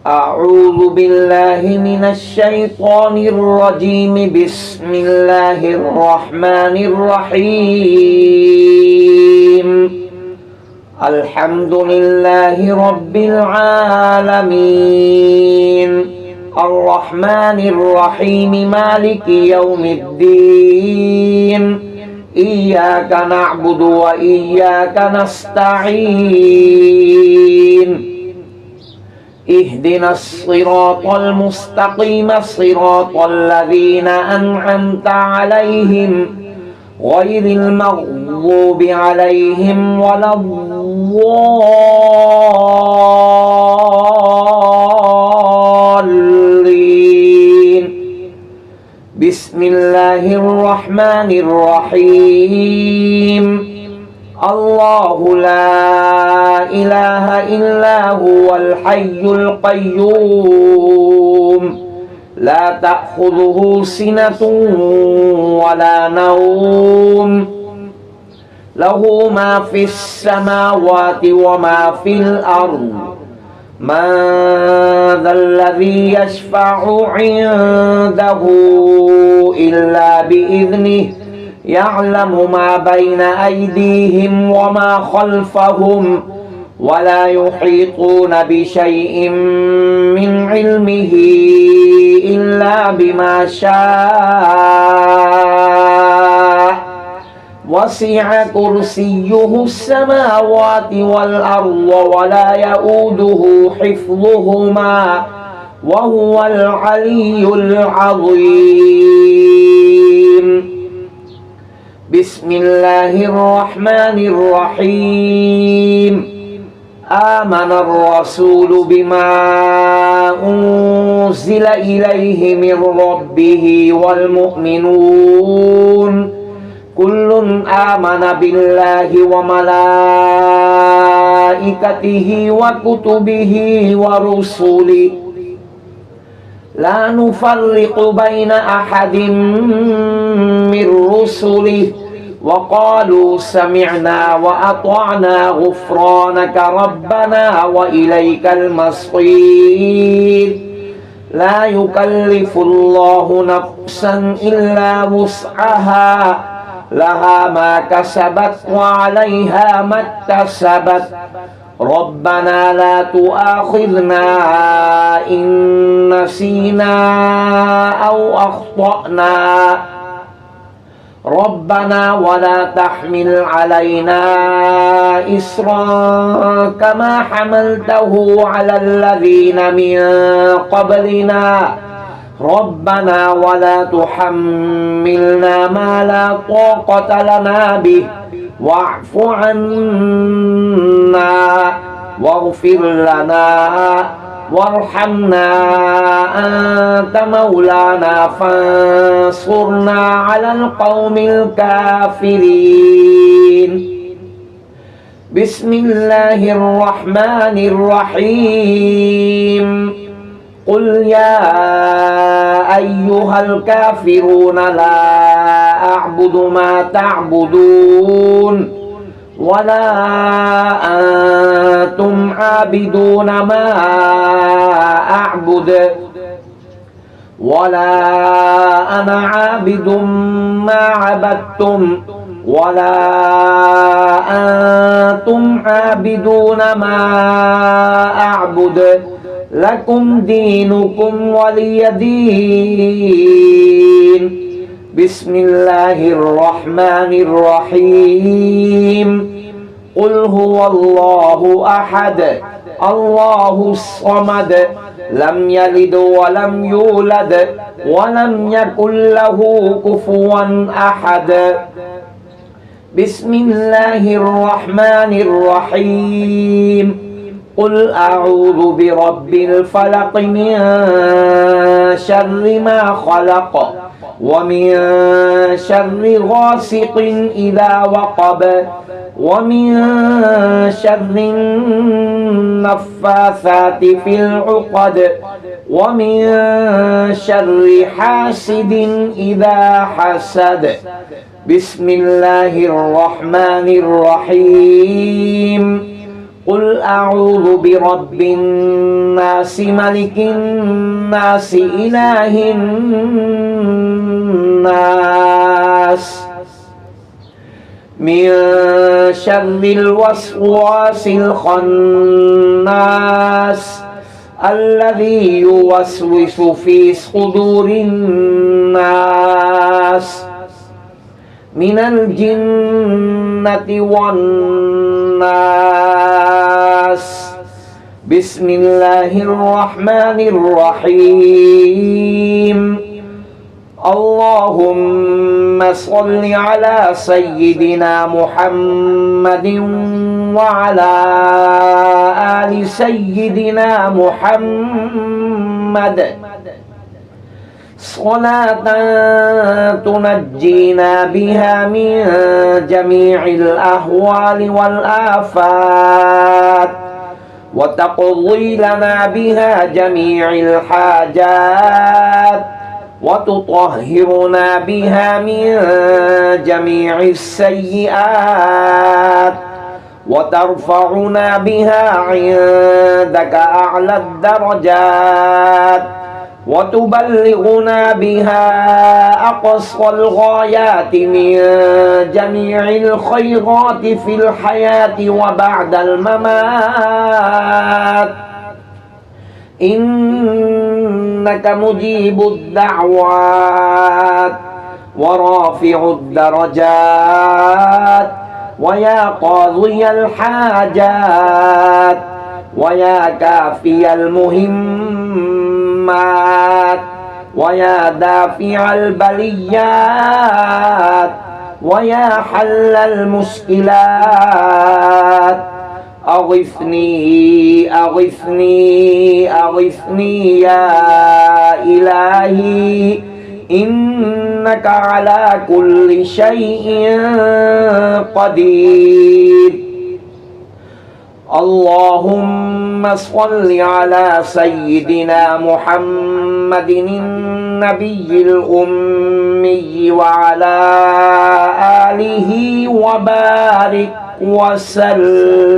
أعوذ بالله من الشيطان الرجيم. بسم الله الرحمن الرحيم. الحمد لله رب العالمين الرحمن الرحيم مالك يوم الدين. إياك نعبد وإياك نستعين. اهدنا الصراط المستقيم صراط الذين أنعمت عليهم غير المغضوب عليهم ولا الضالين. بسم الله الرحمن الرحيم. الله لا إله إلا هو الحي القيوم لا تأخذه سنة ولا نوم له ما في السماوات وما في الأرض. من ذا الذي يشفع عنده إلا بإذنه يعلم ما بين أيديهم وما خلفهم ولا يحيطون بشيء من علمه إلا بما شاء. وسع كرسيه السماوات والأرض ولا يؤوده حفظهما وهو العلي العظيم. بسم الله الرحمن الرحيم. آمن الرسول بما أنزل إليه من ربه والمؤمنون كل آمن بالله وملائكته وكتبه ورسله لا نفرق بين أحد من رسله وقالوا سمعنا وأطعنا غفرانك ربنا وإليك المصير. لا يكلف الله نفسا إلا وسعها لها ما كسبت وعليها ما اكتسبت. ربنا لا تؤاخذنا إن نسينا أو أخطأنا ربنا ولا تحمل علينا إصرا كما حملته على الذين من قبلنا ربنا ولا تحملنا ما لا طاقة لنا به واعف عنا واغفر لنا وارحمنا أنت مولانا فانصرنا على القوم الكافرين. بسم الله الرحمن الرحيم. قل يا أيها الكافرون لا أعبد ما تعبدون ولا أنتم عابدون ما أعبد ولا أنا عابد ما عبدتم ولا أنتم عابدون ما أعبد لكم دينكم ولي دين. بسم الله الرحمن الرحيم. قل هو الله أحد الله الصمد لم يلد ولم يولد ولم يكن له كفوا أحد. بسم الله الرحمن الرحيم. قل أعوذ برب الفلق من شر ما خلق ومن شر غاسق إذا وقب ومن شر النفاثات في العقد ومن شر حاسد إذا حسد. بسم الله الرحمن الرحيم. قل أعوذ برب الناس ملك الناس إله الناس من شر الوسواس الخناس الذي يوسوس في صدور الناس من الجنة والناس. بسم الله الرحمن الرحيم. اللهم صل على سيدنا محمد وعلى آل سيدنا محمد صلاة تنجينا بها من جميع الأهوال والآفات وتقضي لنا بها جميع الحاجات وتطهرنا بها من جميع السيئات وترفعنا بها عندك أعلى الدرجات وتبلغنا بها أقصى الغايات من جميع الخيرات في الحياة وبعد الممات إنك مجيب الدعوات ورافع الدرجات ويا قاضي الحاجات ويا كافي المهمات ويا دافع البليات ويا حل المشكلات أغثني أغثني أغثني يا إلهي إنك على كل شيء قدير. اللهم صل على سيدنا محمد النبي الأمي وعلى آله وبارك وسلم.